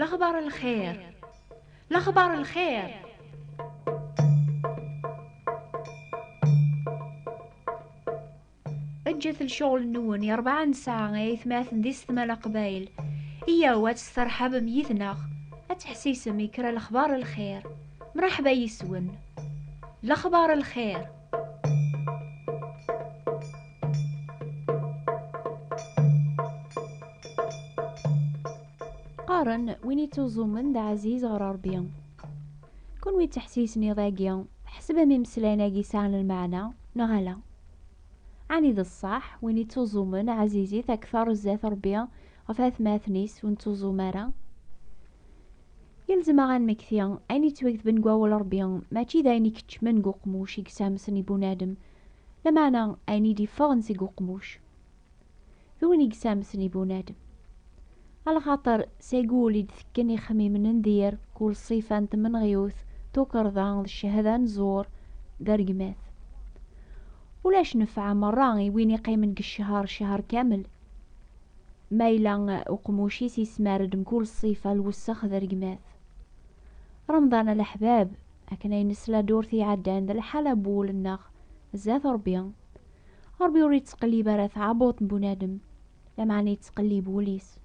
الأخبار الخير. الأخبار الخير. اجت الشغل نوني 4 ساعة يثماثن دي 8 قبايل. هي وات تسترحب ميثنا اتحسيس ميكرا الأخبار الخير. مرحبا يسون الأخبار الخير. قارن ويني توزومن دا عزيز غرار بيان كون وي تحسيسني ضاقيا حسبها ميمسلاناكي ساعن المعنى نغلا عني ذا الصح ويني توزومن عزيزي أكثر الزات ربيا غفاث ماثنيس ونتوزومارا يلزم غان مكثيا عيني تويكت بنقوى ربيا ماشي دايني كتش من قوقموش يكسامسني بونادم لمعنى عيني دي فغنسي قوقموش ذوني يكسامسني بونادم على خاطر سيقولي دثكني خميم ندير كل صيفة انت من غيوث توكر ذا الشهادة نزور دار قماث ولاش نفع مراني ويني قيمن الشهر شهر كامل مايلا وقموشي سيسمارد مكل الصيفة الوسخ دار قماث رمضان الأحباب أكن ينسلا دورتي عدا عند الحالة بول الناغ زاث ربيان ربي يريد تقليب راث عبوط بنادم لمعني تقليب وليس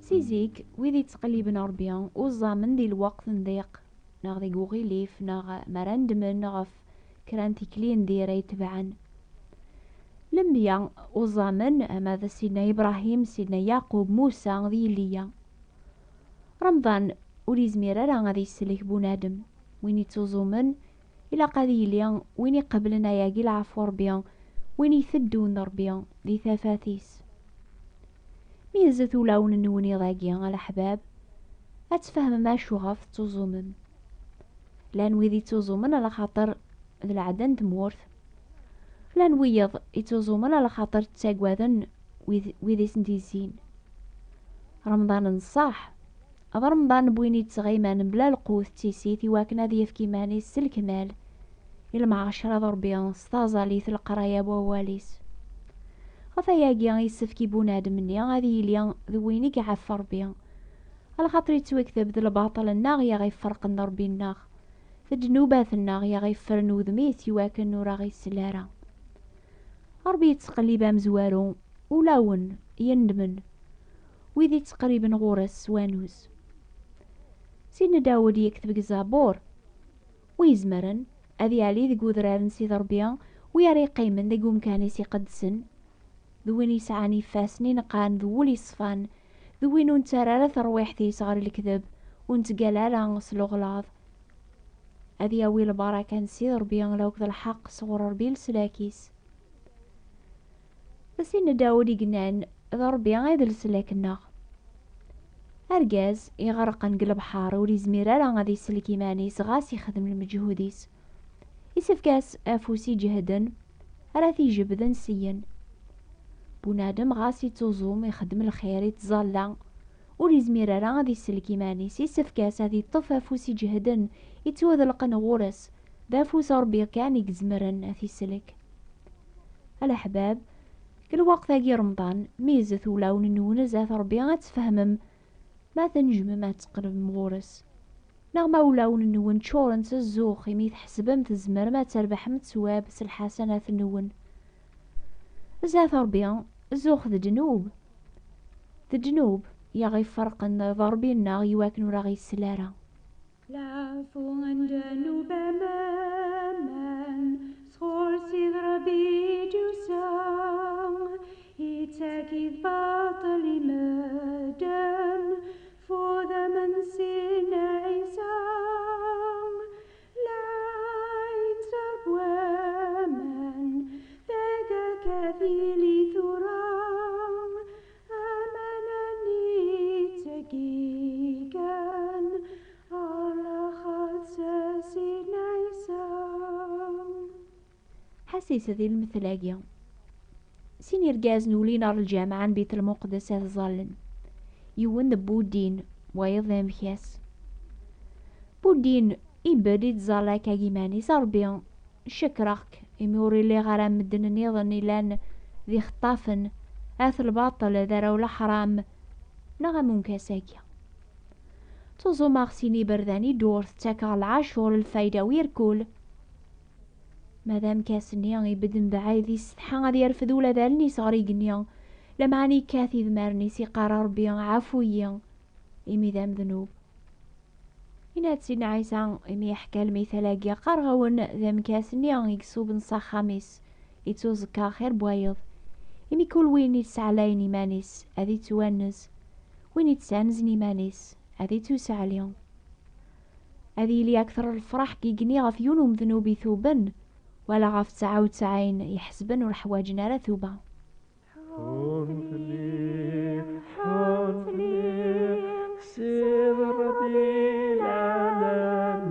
سيزيك ويدي تقليبن ربيان وزامن دي الوقت نضيق ناغ دي غوغيليف ناغ مراندمن ناغف كرانتي كلين ديري تبعا لمبيا وزامن ماذا سيدنا إبراهيم سيدنا يعقوب موسى ذي ليا رمضان ولي زميرا راه غادي يسلك بونادم ويني توزومن إلا قادي ليا ويني قبلنا ياقي العفو ربيان ويني ثدون ربيان ذي ثفاثيس ميزة لون نوني ضاقيا على حباب أتفهم ما شوغف توزومن لان ويدي توزومن على خاطر العدن تمورث لان ويض يتوزومن على خاطر تاقواذن ويدي سنتيزين رمضان نصاح هذا رمضان بويني تغيمان بلا القوث تيسيتي واكنا ذي يفكي ماني السلكمال إلا مع 10 ضربيان ستازا ليث القرايا بواليس غفاياقيا يسفكي بونادم مني غادي ليا ذويني كعفر بيا على خاطر يتوكذب ذا الباطل الناغ يا غيفرق النار بين الناغ ذا جنوبات الناغ يا غيفر نوذميت يواكن نورا غيسلارا ربي يتقلب مزوارو ولاون يندمن ويدي تقريبا غورس وانوز سيدنا داود يكتب الزبور ويزمرن أذي علي ذي قدران سيد ربيا وياري قيمن ذي قوم كان يسيقدسن ذوين يسعاني فاسني نقان ذولي صفان ذوين ونترى ثرويحتي صغر الكذب ونتقالا نصلو غلاظ أذي أوي البركة نسيد ربيا لو كذا الحق صغر ربي السلاكيس بس إن داود يقنان ذا ربيا غيد السلاك الناغ أرجاز يغرق نقلب حار ولي زميرا راه غادي يسلك يمانيس غاس يخدم المجهوديس يسفكاس أفوسي جهدا راه يجبد نسيا بنادم غاس يتوزوم يخدم الخير يتزالا ولي زميرا راه غادي يسلك يمانيس يسفكاس هذي طف أفوسي جهدا يتوذلق نغورس ذا فوس ربي كان يقزمرن أثي سلك الأحباب كل وقت هاقي رمضان ميزة ولون نون زات ربي غاتفهمم ما تنجم ما تقرب مغورس نغما ولون نون شورن الزوخ يمي تحسبم تزمر ما تربح متسواب الحسنات النون زات ربي الزوخ ذا جنوب يا غي فرق ضربي الناغ يواكن ورا غي السلارة لعفو عن جنوب أماما صغر سيد ربي جوسام يتاكيد باطل مدام فوذا من سينا عيسام لا ينسب ومن ذاك كثيلي ثرام أمانني تقيقا على خلص سينا عيسام حسيس ذي المثلاقيا سين يرقاز نولي نار الجامعة بيت المقدس ظلن يون بودين وايض مكياس بودين إبد يتزالا كاجيماني صاربيان شكرك يموري لي غرام مدن نيضن لان ذي خطافن آث الباطل ذا ولا حرام نغمون كاساكيا توزو ماغسيني برداني دور تاكا العاشور الفايدة ويركول مادام كاسني يبدن بعايدي ستحا غادي يرفدو لا دالني صغري قنيا لمعني كاثي ذمارني سي قرار بيان عفويا إمي ذام ذنوب إنات سيدنا عيسى إمي يحكى المثالاقيا قرغون ذام كاسني يقصوب نصا خامس يتوزكا خير بوايض إمي كل وين يتسعلاين إيمانيس أذي توانز وين يتسانزن إيمانيس أذي توسعليون أذي لي أكثر الفرح كيقني غف يونم ذنوبي ثوبن ولا غف 99 يحسبن والحواجنا لا ثوبا سير ربي العالمين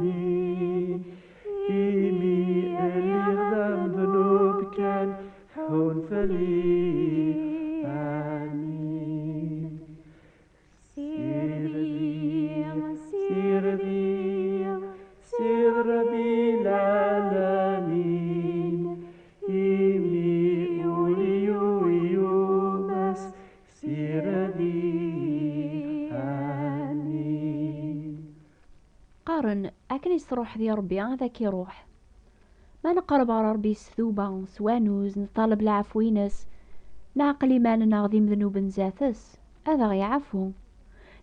إيمي اللي غضام ذنوب كان حون فلي آمين سير ربي العالمين إيمي أوليو يومس سير ربي آمين قارن أكنس روح ذي ربي ذاك يروح ما نقرب على ربي الثوبة سوانوز نطالب العفوينس نعقلي ما نغضي ذنوب نزاثس هذا غيعفو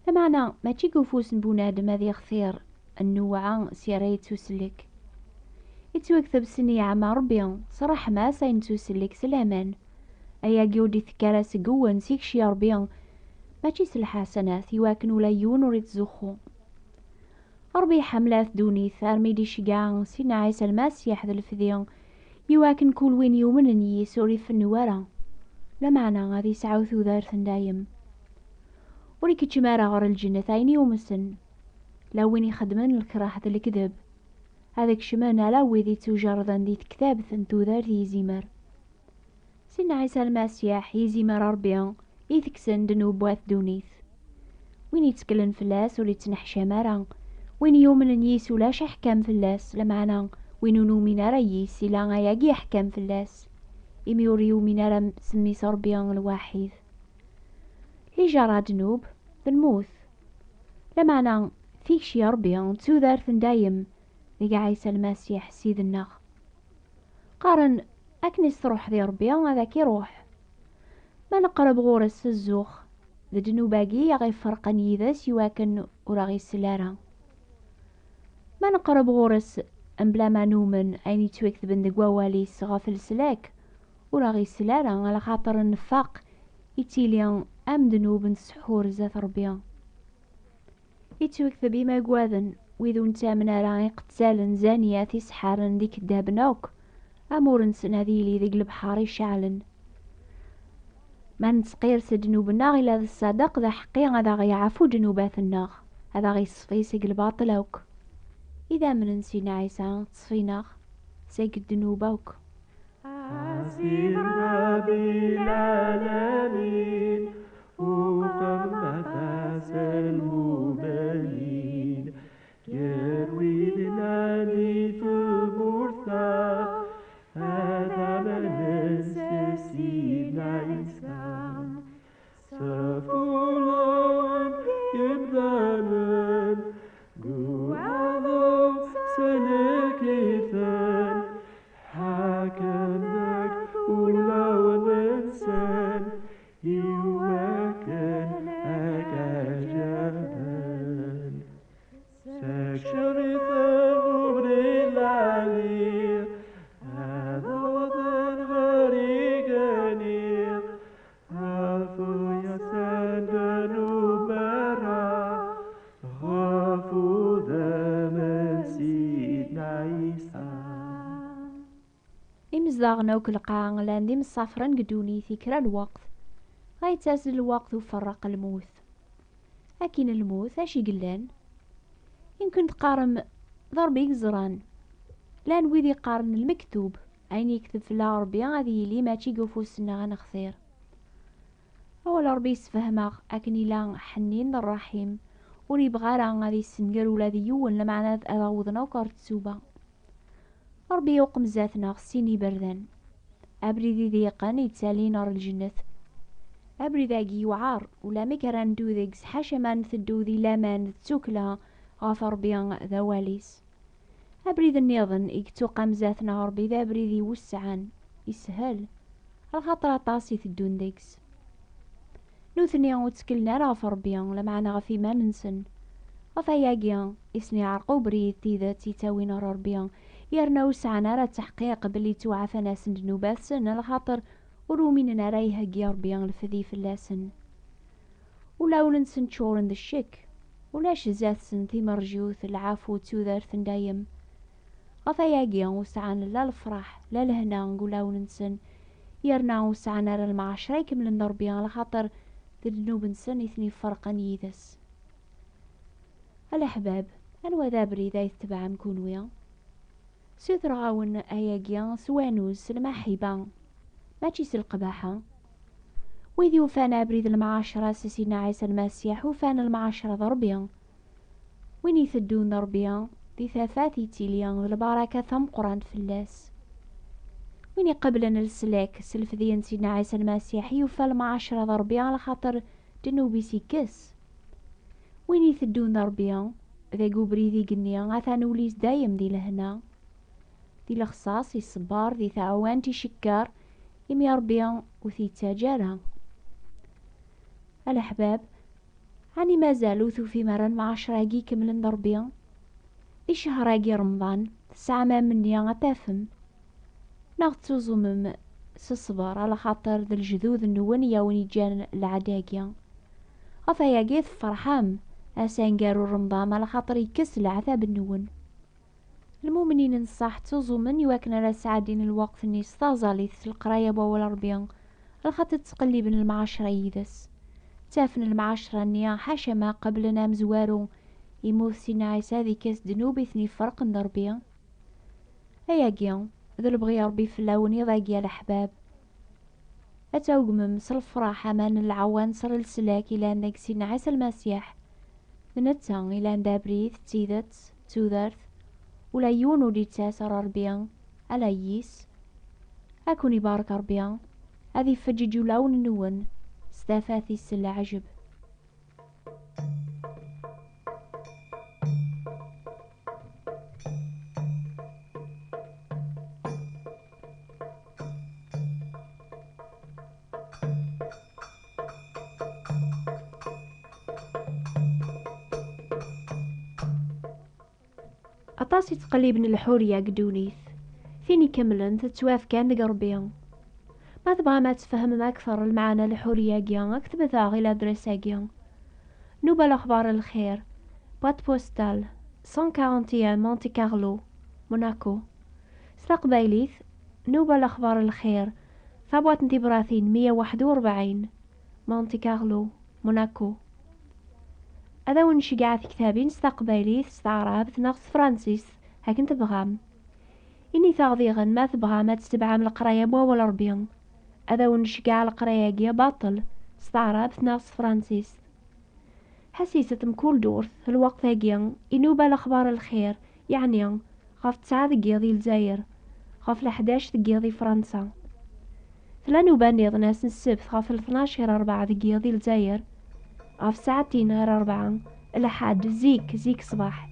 لمعنى ما تيقو فوس بنادم هذي خثير النوعة سيريت توسلك يتوكثب سني عما ربي صراحة ما ساين توسلك سلامان أيا جودي ثكارس قوان سيكشي ربي ما تيس الحسنات يواكن ولا يونوريت زخو ربي حملات دوني ثارمي دي شقان سينا عيسى المسيح ذا الفذيان يواكن كل وين يومن يسوري في النوارة لمعنى غادي سعوثو ذارث دايم وريك تشمارا غر الجنة ثايني ومسن لو وين يخدمن الكراهة الكذب هذاك شمان على ويدي تجارضا دي كتاب ثنتو ذار يزيمر سينا عيسى المسيح يزيمر ربيان يثكسن دنوب واث دونيث وين يتكلن فلاس ولي تنحشى مارا وين يومن يسو لاش احكام فلاس لمعنى وين نومين ريس إلا غياقي احكام فلاس إميوريو من رم سمي صربيان الواحد لي جرى دنوب بالموت لمعنى فيك شي ربيان تو ذارثن دايم لقى عيسى المسيح سيد النخ قارن أكنس تروح ذي ربيان هذاك يروح ما نقرب غورس الزوخ ذا دنوباقي غي فرقن يذاس يواكن وراغي السلارة ما نقرب غورس أمبلا ما نومن أيني توكثبن دقوا والي صغاف السلاك وراغي السلارة على خاطر النفاق يتيليان أم دنوب نسحور زات ربيان يتوكث بما قواذن ويذو نتا من راغي قتالن زانية سحارن ديك الدابنوك أمور نسناديلي ذيك البحار يشعلن ما نتسقير سدنوب الناغ إلا ذا الصدق ذا حقي هذا غيعفو جنوبات الناغ هذا غيصفي سيق الباطلوك إذا من نسينا عيسى تصفيناغ سيق الدنوبوك سيد ربي العالمين وقم نفس المبالين يروي لناني في مرثى هذا من سيدنا عيسى سفولان يبدالن قوانو سلكيثن حاكمك ولو الإنسان يواكن أكاجبن سكشري ثغري العلي هذا وطن غريقاني غافو يسندن وبرا غافو دم سيدنا عيسى إمزاغنا وكالقاع لاندي مصافرن قدوني ثكرا الوقت غيتاسل الوقت وفرق الموت أكين الموت أشي قلان يمكن تقارن ضربي قزران لان ويدي قارن المكتوب أين يكتب في الله ربي غادي يلي ماشي قفوسنا غنخسر. أول ربي يسفهمغ أكني لا حنين الرحيم وري بغارا غادي يسنقر ولادي يون لمعنى أذوضنا وكارتسوبا. ربي يوقم ذاتنا غسيني بردان أبريدي ضيقان يتسالي نار الجنة. أبري ذاقي يوعار ولا مكران دو ذيكس حاشا ما نثدو ذي لامان تسوكلا غافر بيان ذواليس. أبريد النظن يكتو قمزاتنا ربي ذا أبريدي وسعان يسهل الخطرة طاسي ثدون ديكس. نوثني وتسكلنا غافر بيان لمعنا غفي ما ننسن غفاياقيان يسني عرقو بريد تيذا تيتاوين ربيان يرنا وسعنا راه تحقيق بلي توعف ناس دنوبات سن الخاطر وروميننا راه يهقي ربيان الفذي في اللاسن ولاو ننسن تشورن الشك ولاش زات سن ثي مرجوث العافو توذارث دايم غفاياقيان وسعنا لا الفرح لا الهنا نقولاو ننسن يرنا وسعنا راه المعاشرة يكملن ربيان الخاطر الذنوب نسن يثني فرقا يدس. الأحباب أنوا ذا بريد يتبع مكونويا سيثر غاون أياقيا سوانوز المحيبا ماشي سالقباحة وإذ وفانا بريد المعاشرة سيدنا عيسى المسيح وفانا المعاشرة ضربيا وين يثدون ضربيا ذي ثافاتي تيليان البركة ثم قران فلاس وين يقبلن السلاك سلفذين سيدنا عيسى المسيح يوفى المعاشرة ضربيا على خاطر دنوبي سيكس وين يثدون ضربيا ذا قبري ذي قنيا غاثا نوليس دايم دي لهنا دي لخصاص يصبار ذي ثعوان تشكار يمي ربيا وثي تاجارها. الأحباب عني ما زالوا في مرن معاشراقي كملن ضربيا ذي شهراقي رمضان الساعة ما مني غتافم ناغتو زمم سصبر على خاطر ذا الجذوذ النونية ونيجان العداقيا غفاياقي فرحام أسانقارو رمضان على خاطر يكس العذاب النون. المؤمنين نصح تزومن يواكنا لا سعادين الوقت نيس طازاليث القراية بول ربيان الخاطر تقليبن المعاشرة يدس تافن المعاشرة نيا حاشا ما قبلنا مزوارو يموت سينا عيسى ذي كاس دنوب يثني فرق ربيان. أياقيا ذو البغي ربي في اللون يضاقيا الأحباب أتوقمم صرفراحة من العوان صر السلاك إلى أنك سينا عيسى المسيح نتا إلى أن دابريث تيذت توذرث ولا يونو دي تاسر ربيان على ييس أكوني بارك ربيان هذه فججو لون نون ستافاثي السلا عجب. أطاسي تقليبن الحورية قدونيث ثيني كملن تتواف كان دقربيان ما تبغى ما تفهم أكثر المعنى الحورية جيان اكتب ثاغي لادريسا جيان نوبة الأخبار الخير بوات بوستال 141 مونتي كارلو موناكو سلاقبايليث نوبة الأخبار الخير ثابوات انتبراثين 141 مونتي كارلو موناكو. هذا ونشجع في كتابين استقباليث استعراب نغس فرانسيس هاكن تبغام إني ثاغذيغا ما تبغى ما تتبعام القراية بوا ربيان هذا ونشجع القراية جيا باطل استعراب نغس فرانسيس حسيسة مكول دورث الوقت هاجيان إنوبة الأخبار الخير يعني غاف 9 دقيقة ذي الجزائر غاف 11 دقيقة ذي فرنسا ثلا نوبة نيض ناس السبت غاف 12 4 دقيقة ذي الجزائر غاف 2 ساعة غير 4 الأحد زيك صباح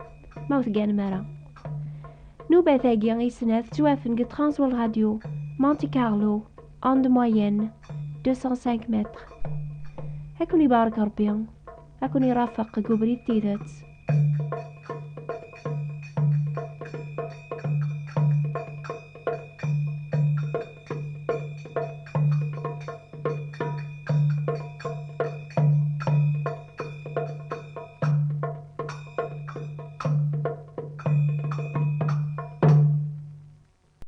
موت كان مرة نوبة ثاقي غيسناث توافن قد ترانسول راديو مونتي كارلو أوند موين 205 متر هاكوني بارك ربيان هاكوني رافق قبري تيدت